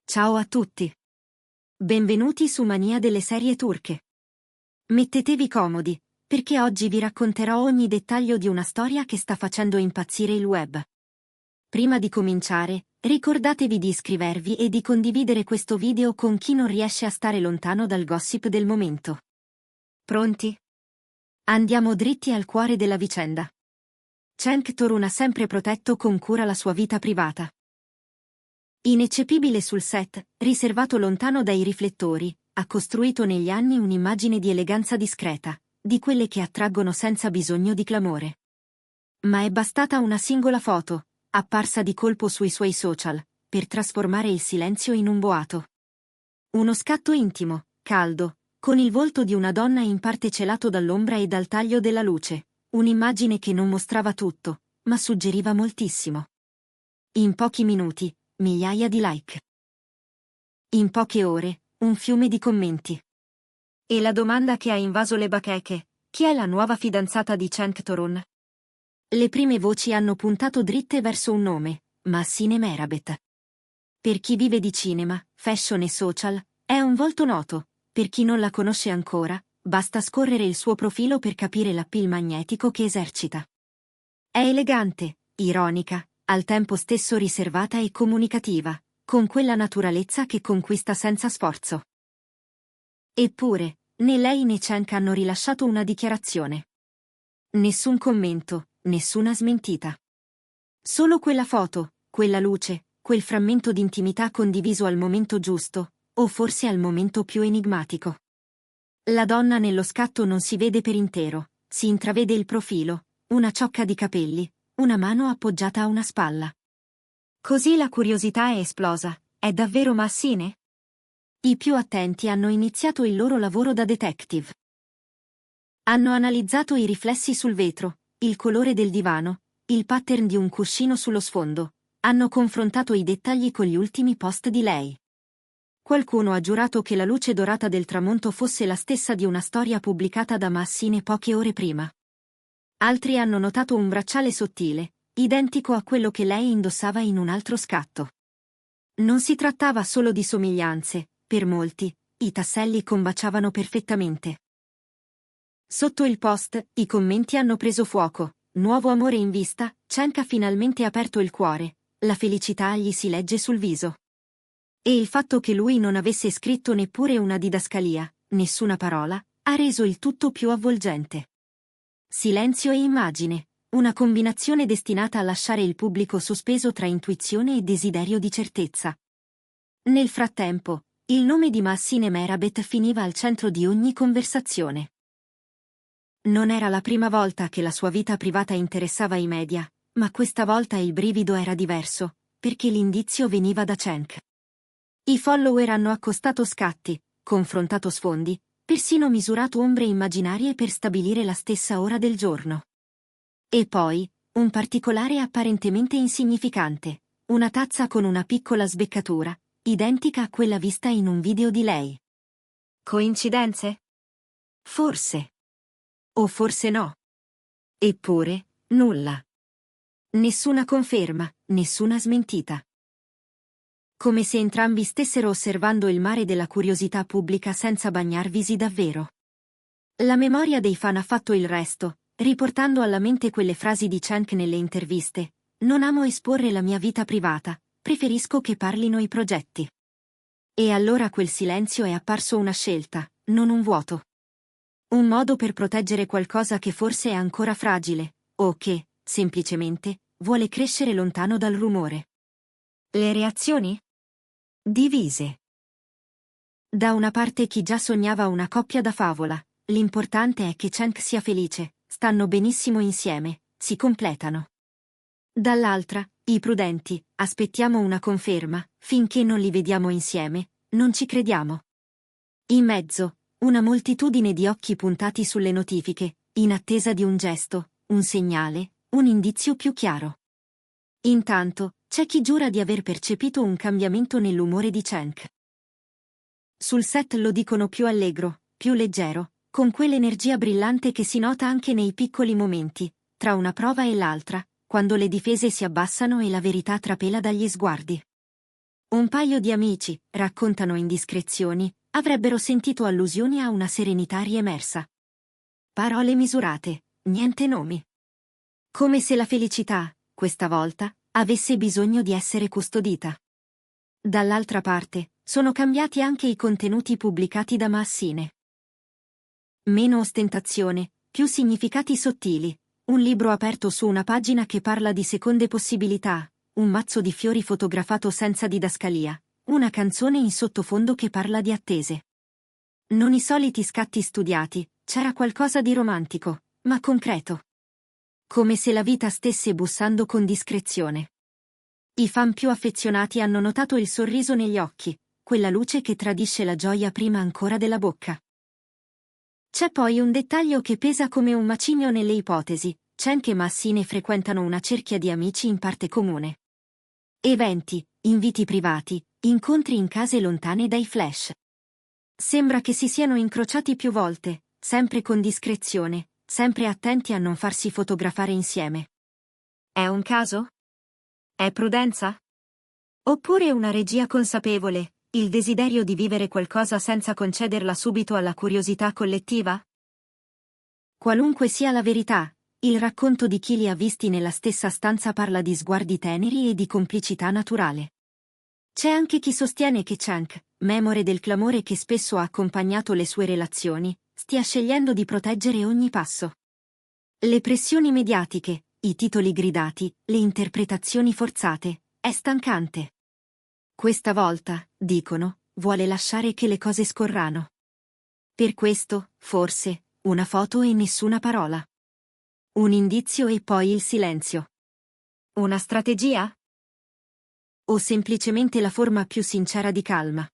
Ciao a tutti. Benvenuti su Mania delle serie turche. Mettetevi comodi, perché oggi vi racconterò ogni dettaglio di una storia che sta facendo impazzire il web. Prima di cominciare, ricordatevi di iscrivervi e di condividere questo video con chi non riesce a stare lontano dal gossip del momento. Pronti? Andiamo dritti al cuore della vicenda. Cenk Torun ha sempre protetto con cura la sua vita privata. Ineccepibile sul set, riservato lontano dai riflettori, ha costruito negli anni un'immagine di eleganza discreta, di quelle che attraggono senza bisogno di clamore. Ma è bastata una singola foto, apparsa di colpo sui suoi social, per trasformare il silenzio in un boato. Uno scatto intimo, caldo, con il volto di una donna in parte celato dall'ombra e dal taglio della luce, un'immagine che non mostrava tutto, ma suggeriva moltissimo. In pochi minuti, migliaia di like. In poche ore, un fiume di commenti. E la domanda che ha invaso le bacheche: chi è la nuova fidanzata di Cenk Torun? Le prime voci hanno puntato dritte verso un nome, Mahsine Merabet. Per chi vive di cinema, fashion e social, è un volto noto. Per chi non la conosce ancora, basta scorrere il suo profilo per capire l'appeal magnetico che esercita. È elegante, ironica, al tempo stesso riservata e comunicativa, con quella naturalezza che conquista senza sforzo. Eppure, né lei né Cenk hanno rilasciato una dichiarazione. Nessun commento, nessuna smentita. Solo quella foto, quella luce, quel frammento d'intimità condiviso al momento giusto, o forse al momento più enigmatico. La donna nello scatto non si vede per intero, si intravede il profilo, una ciocca di capelli, una mano appoggiata a una spalla. Così la curiosità è esplosa. È davvero Mahsine? I più attenti hanno iniziato il loro lavoro da detective. Hanno analizzato i riflessi sul vetro, il colore del divano, il pattern di un cuscino sullo sfondo, hanno confrontato i dettagli con gli ultimi post di lei. Qualcuno ha giurato che la luce dorata del tramonto fosse la stessa di una storia pubblicata da Mahsine poche ore prima. Altri hanno notato un bracciale sottile, identico a quello che lei indossava in un altro scatto. Non si trattava solo di somiglianze, per molti, i tasselli combaciavano perfettamente. Sotto il post, i commenti hanno preso fuoco. Nuovo amore in vista, Cenk ha finalmente aperto il cuore, la felicità gli si legge sul viso. E il fatto che lui non avesse scritto neppure una didascalia, nessuna parola, ha reso il tutto più avvolgente. Silenzio e immagine, una combinazione destinata a lasciare il pubblico sospeso tra intuizione e desiderio di certezza. Nel frattempo, il nome di Mahsine Merabet finiva al centro di ogni conversazione. Non era la prima volta che la sua vita privata interessava i media, ma questa volta il brivido era diverso, perché l'indizio veniva da Cenk. I follower hanno accostato scatti, confrontato sfondi, persino misurato ombre immaginarie per stabilire la stessa ora del giorno. E poi, un particolare apparentemente insignificante, una tazza con una piccola sbeccatura, identica a quella vista in un video di lei. Coincidenze? Forse. O forse no. Eppure, nulla. Nessuna conferma, nessuna smentita. Come se entrambi stessero osservando il mare della curiosità pubblica senza bagnarvisi davvero. La memoria dei fan ha fatto il resto, riportando alla mente quelle frasi di Cenk nelle interviste: non amo esporre la mia vita privata, preferisco che parlino i progetti. E allora quel silenzio è apparso una scelta, non un vuoto. Un modo per proteggere qualcosa che forse è ancora fragile, o che, semplicemente, vuole crescere lontano dal rumore. Le reazioni? Divise. Da una parte chi già sognava una coppia da favola, l'importante è che Cenk sia felice, stanno benissimo insieme, si completano. Dall'altra, i prudenti, aspettiamo una conferma, finché non li vediamo insieme, non ci crediamo. In mezzo, una moltitudine di occhi puntati sulle notifiche, in attesa di un gesto, un segnale, un indizio più chiaro. Intanto, c'è chi giura di aver percepito un cambiamento nell'umore di Cenk. Sul set lo dicono più allegro, più leggero, con quell'energia brillante che si nota anche nei piccoli momenti, tra una prova e l'altra, quando le difese si abbassano e la verità trapela dagli sguardi. Un paio di amici, raccontano indiscrezioni, avrebbero sentito allusioni a una serenità riemersa. Parole misurate, niente nomi. Come se la felicità, questa volta, avesse bisogno di essere custodita. Dall'altra parte, sono cambiati anche i contenuti pubblicati da Maassine. Meno ostentazione, più significati sottili, un libro aperto su una pagina che parla di seconde possibilità, un mazzo di fiori fotografato senza didascalia, una canzone in sottofondo che parla di attese. Non i soliti scatti studiati, c'era qualcosa di romantico, ma concreto. Come se la vita stesse bussando con discrezione. I fan più affezionati hanno notato il sorriso negli occhi, quella luce che tradisce la gioia prima ancora della bocca. C'è poi un dettaglio che pesa come un macigno nelle ipotesi: Cenk e Maassine frequentano una cerchia di amici in parte comune. Eventi, inviti privati, incontri in case lontane dai flash. Sembra che si siano incrociati più volte, sempre con discrezione, sempre attenti a non farsi fotografare insieme. È un caso? È prudenza? Oppure una regia consapevole, il desiderio di vivere qualcosa senza concederla subito alla curiosità collettiva? Qualunque sia la verità, il racconto di chi li ha visti nella stessa stanza parla di sguardi teneri e di complicità naturale. C'è anche chi sostiene che Cenk, memore del clamore che spesso ha accompagnato le sue relazioni, stia scegliendo di proteggere ogni passo. Le pressioni mediatiche, i titoli gridati, le interpretazioni forzate, è stancante. Questa volta, dicono, vuole lasciare che le cose scorrano. Per questo, forse, una foto e nessuna parola. Un indizio e poi il silenzio. Una strategia? O semplicemente la forma più sincera di calma?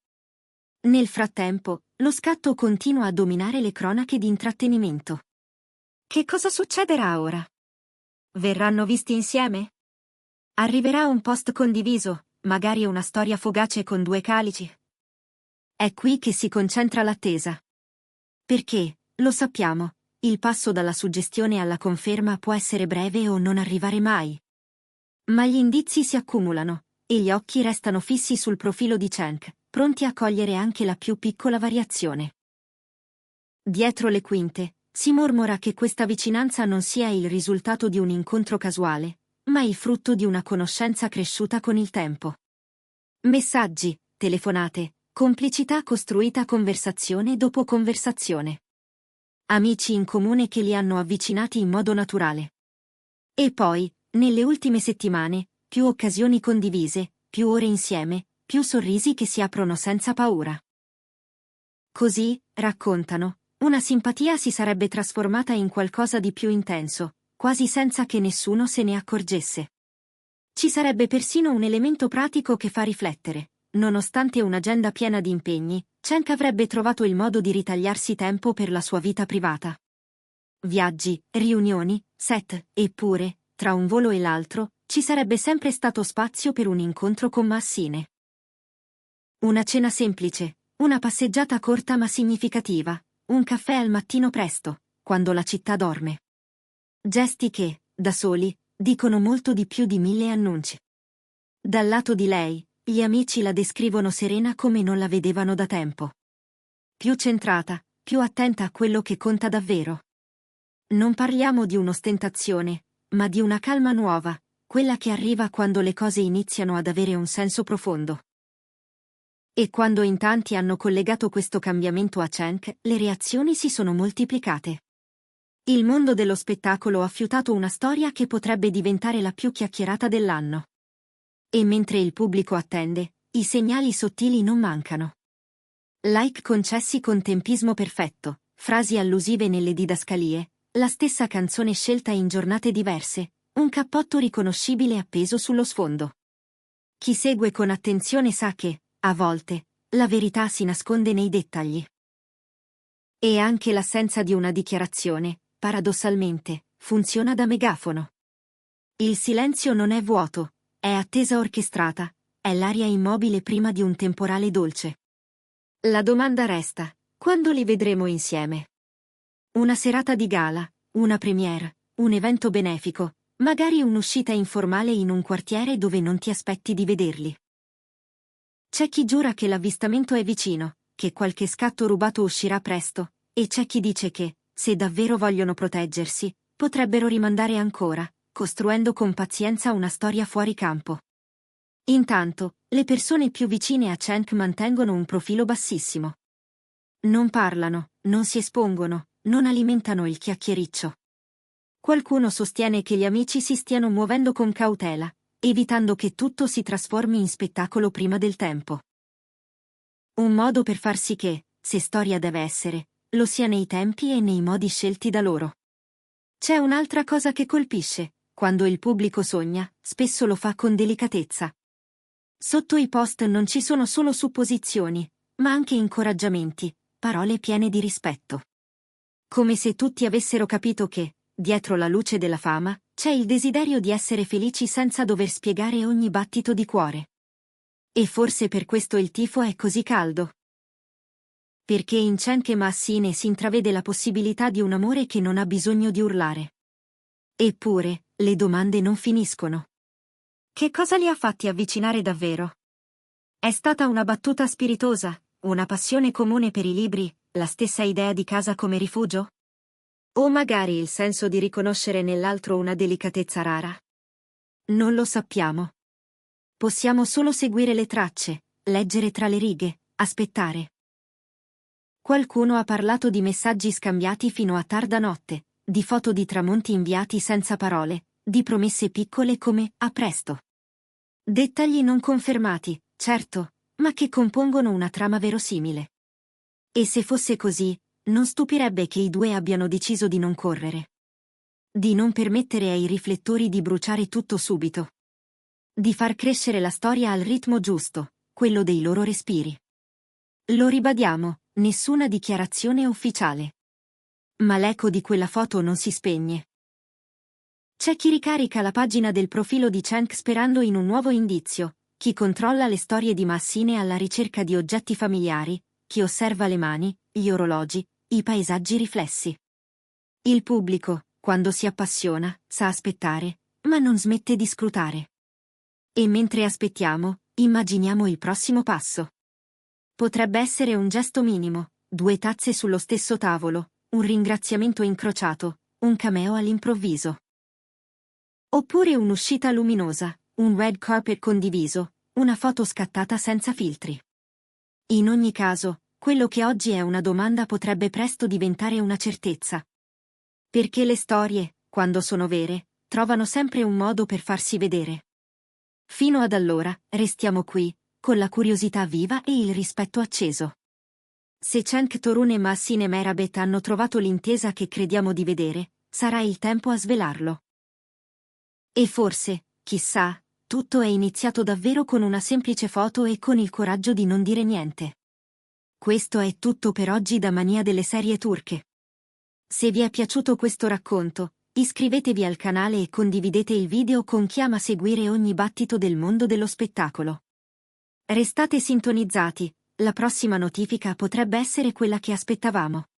Nel frattempo, lo scatto continua a dominare le cronache di intrattenimento. Che cosa succederà ora? Verranno visti insieme? Arriverà un post condiviso, magari una storia fugace con 2 calici? È qui che si concentra l'attesa. Perché, lo sappiamo, il passo dalla suggestione alla conferma può essere breve o non arrivare mai. Ma gli indizi si accumulano, e gli occhi restano fissi sul profilo di Cenk, pronti a cogliere anche la più piccola variazione. Dietro le quinte, si mormora che questa vicinanza non sia il risultato di un incontro casuale, ma il frutto di una conoscenza cresciuta con il tempo. Messaggi, telefonate, complicità costruita conversazione dopo conversazione. Amici in comune che li hanno avvicinati in modo naturale. E poi, nelle ultime settimane, più occasioni condivise, più ore insieme, più sorrisi che si aprono senza paura. Così, raccontano, una simpatia si sarebbe trasformata in qualcosa di più intenso, quasi senza che nessuno se ne accorgesse. Ci sarebbe persino un elemento pratico che fa riflettere. Nonostante un'agenda piena di impegni, Cenk avrebbe trovato il modo di ritagliarsi tempo per la sua vita privata. Viaggi, riunioni, set, eppure, tra un volo e l'altro, ci sarebbe sempre stato spazio per un incontro con Maassine. Una cena semplice, una passeggiata corta ma significativa, un caffè al mattino presto, quando la città dorme. Gesti che, da soli, dicono molto di più di 1000 annunci. Dal lato di lei, gli amici la descrivono serena come non la vedevano da tempo. Più centrata, più attenta a quello che conta davvero. Non parliamo di un'ostentazione, ma di una calma nuova, quella che arriva quando le cose iniziano ad avere un senso profondo. E quando in tanti hanno collegato questo cambiamento a Cenk, le reazioni si sono moltiplicate. Il mondo dello spettacolo ha fiutato una storia che potrebbe diventare la più chiacchierata dell'anno. E mentre il pubblico attende, i segnali sottili non mancano. Like concessi con tempismo perfetto, frasi allusive nelle didascalie, la stessa canzone scelta in giornate diverse, un cappotto riconoscibile appeso sullo sfondo. Chi segue con attenzione sa che, a volte, la verità si nasconde nei dettagli. E anche l'assenza di una dichiarazione, paradossalmente, funziona da megafono. Il silenzio non è vuoto, è attesa orchestrata, è l'aria immobile prima di un temporale dolce. La domanda resta: quando li vedremo insieme? Una serata di gala, una premiere, un evento benefico, magari un'uscita informale in un quartiere dove non ti aspetti di vederli. C'è chi giura che l'avvistamento è vicino, che qualche scatto rubato uscirà presto, e c'è chi dice che, se davvero vogliono proteggersi, potrebbero rimandare ancora, costruendo con pazienza una storia fuori campo. Intanto, le persone più vicine a Cenk mantengono un profilo bassissimo. Non parlano, non si espongono, non alimentano il chiacchiericcio. Qualcuno sostiene che gli amici si stiano muovendo con cautela, evitando che tutto si trasformi in spettacolo prima del tempo. Un modo per far sì che, se storia deve essere, lo sia nei tempi e nei modi scelti da loro. C'è un'altra cosa che colpisce: quando il pubblico sogna, spesso lo fa con delicatezza. Sotto i post non ci sono solo supposizioni, ma anche incoraggiamenti, parole piene di rispetto. Come se tutti avessero capito che, dietro la luce della fama, c'è il desiderio di essere felici senza dover spiegare ogni battito di cuore. E forse per questo il tifo è così caldo. Perché in Cenk e Massine si intravede la possibilità di un amore che non ha bisogno di urlare. Eppure, le domande non finiscono. Che cosa li ha fatti avvicinare davvero? È stata una battuta spiritosa, una passione comune per i libri, la stessa idea di casa come rifugio? O magari il senso di riconoscere nell'altro una delicatezza rara? Non lo sappiamo. Possiamo solo seguire le tracce, leggere tra le righe, aspettare. Qualcuno ha parlato di messaggi scambiati fino a tarda notte, di foto di tramonti inviati senza parole, di promesse piccole come "a presto". Dettagli non confermati, certo, ma che compongono una trama verosimile. E se fosse così, non stupirebbe che i due abbiano deciso di non correre. Di non permettere ai riflettori di bruciare tutto subito. Di far crescere la storia al ritmo giusto, quello dei loro respiri. Lo ribadiamo, nessuna dichiarazione ufficiale. Ma l'eco di quella foto non si spegne. C'è chi ricarica la pagina del profilo di Cenk sperando in un nuovo indizio, chi controlla le storie di Massine alla ricerca di oggetti familiari, chi osserva le mani, gli orologi, i paesaggi riflessi. Il pubblico, quando si appassiona, sa aspettare, ma non smette di scrutare. E mentre aspettiamo, immaginiamo il prossimo passo. Potrebbe essere un gesto minimo, 2 tazze sullo stesso tavolo, un ringraziamento incrociato, un cameo all'improvviso. Oppure un'uscita luminosa, un red carpet condiviso, una foto scattata senza filtri. In ogni caso, quello che oggi è una domanda potrebbe presto diventare una certezza. Perché le storie, quando sono vere, trovano sempre un modo per farsi vedere. Fino ad allora, restiamo qui, con la curiosità viva e il rispetto acceso. Se Cenk Torun e Massine Merabet hanno trovato l'intesa che crediamo di vedere, sarà il tempo a svelarlo. E forse, chissà, tutto è iniziato davvero con una semplice foto e con il coraggio di non dire niente. Questo è tutto per oggi da Mania delle serie turche. Se vi è piaciuto questo racconto, iscrivetevi al canale e condividete il video con chi ama seguire ogni battito del mondo dello spettacolo. Restate sintonizzati, la prossima notifica potrebbe essere quella che aspettavamo.